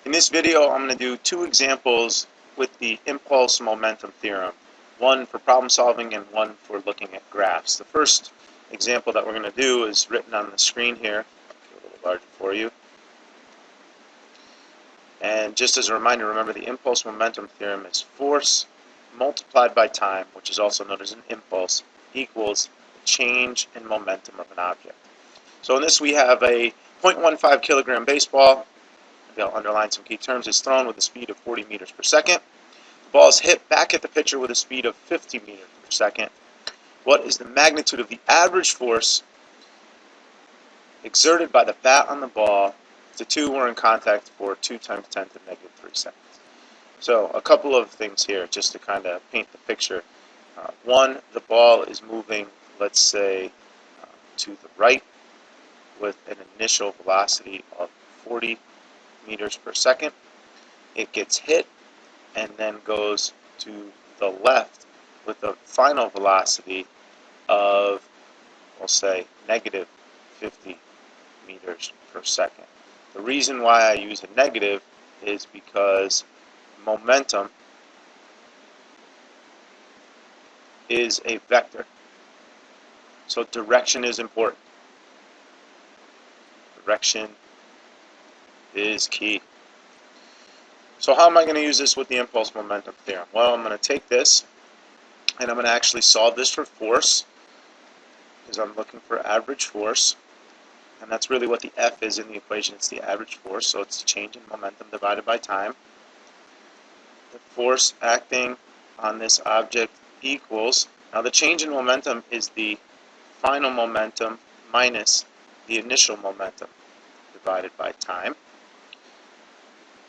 In this video, I'm going to do two examples with the impulse momentum theorem, one for problem solving and one for looking at graphs. The first example that we're going to do is written on the screen here. I'll get a little larger for you. And just as a reminder, remember the impulse momentum theorem is force multiplied by time, which is also known as an impulse, equals the change in momentum of an object. So in this we have a 0.15 kilogram baseball. I'll underline some key terms. It's thrown with a speed of 40 meters per second. The ball is hit back at the pitcher with a speed of 50 meters per second. What is the magnitude of the average force exerted by the bat on the ball if the two were in contact for 2 times 10 to the negative 3 seconds? So a couple of things here just to kind of paint the picture. One, the ball is moving, let's say, to the right with an initial velocity of 40 meters per second. It gets hit and then goes to the left with a final velocity of, we'll say, negative 50 meters per second. The reason why I use a negative is because momentum is a vector. So direction is important. Direction is key. So how am I going to use this with the impulse momentum theorem? Well, I'm going to take this and I'm going to actually solve this for force, because I'm looking for average force, and that's really what the F is in the equation. It's the average force, so it's the change in momentum divided by time. The force acting on this object equals, now the change in momentum is the final momentum minus the initial momentum divided by time.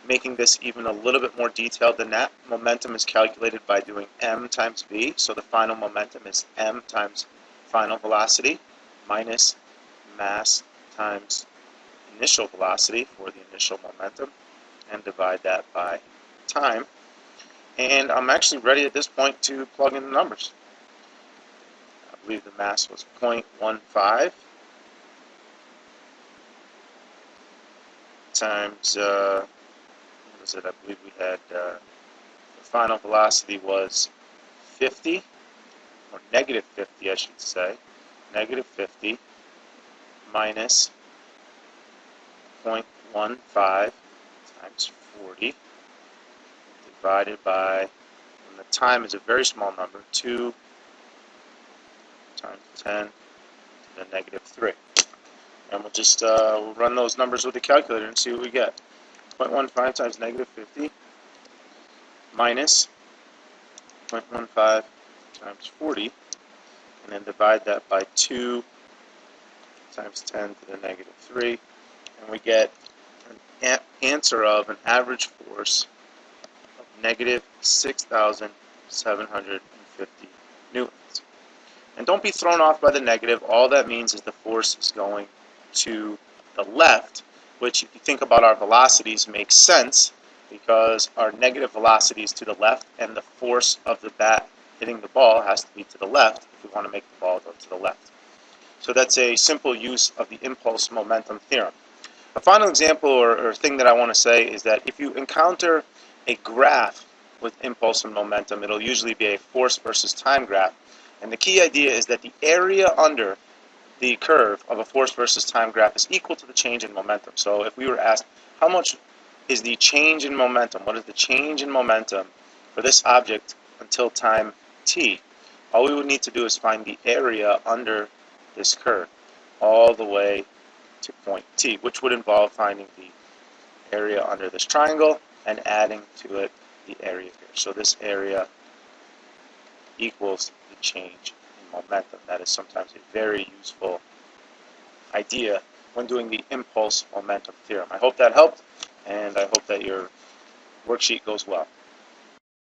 Making this even a little bit more detailed than that, momentum is calculated by doing m times v, so the final momentum is m times final velocity minus mass times initial velocity for the initial momentum, and divide that by time. And I'm actually ready at this point to plug in the numbers. I believe the mass was 0.15 times, what was it? I believe we had, the final velocity was 50, or negative 50 I should say, negative 50 minus 0.15 times 40 divided by, and the time is a very small number, 2 times 10 to the negative 3. And we'll just we'll run those numbers with the calculator and see what we get. 0.15 times negative 50 minus 0.15 times 40, and then divide that by 2 times 10 to the negative 3, and we get an answer of an average force of negative 6,750 newtons. And don't be thrown off by the negative. All that means is the force is going to the left, which, if you think about our velocities, makes sense because our negative velocity is to the left, and the force of the bat hitting the ball has to be to the left if we want to make the ball go to the left. So that's a simple use of the impulse momentum theorem. A final example or thing that I want to say is that if you encounter a graph with impulse and momentum, it'll usually be a force versus time graph. And the key idea is that the area under the curve of a force versus time graph is equal to the change in momentum. So if we were asked, how much is the change in momentum? What is the change in momentum for this object until time t? All we would need to do is find the area under this curve all the way to point t, which would involve finding the area under this triangle and adding to it the area here. So this area equals the change in momentum. That is sometimes a very useful idea when doing the impulse momentum theorem. I hope that helped, and I hope that your worksheet goes well.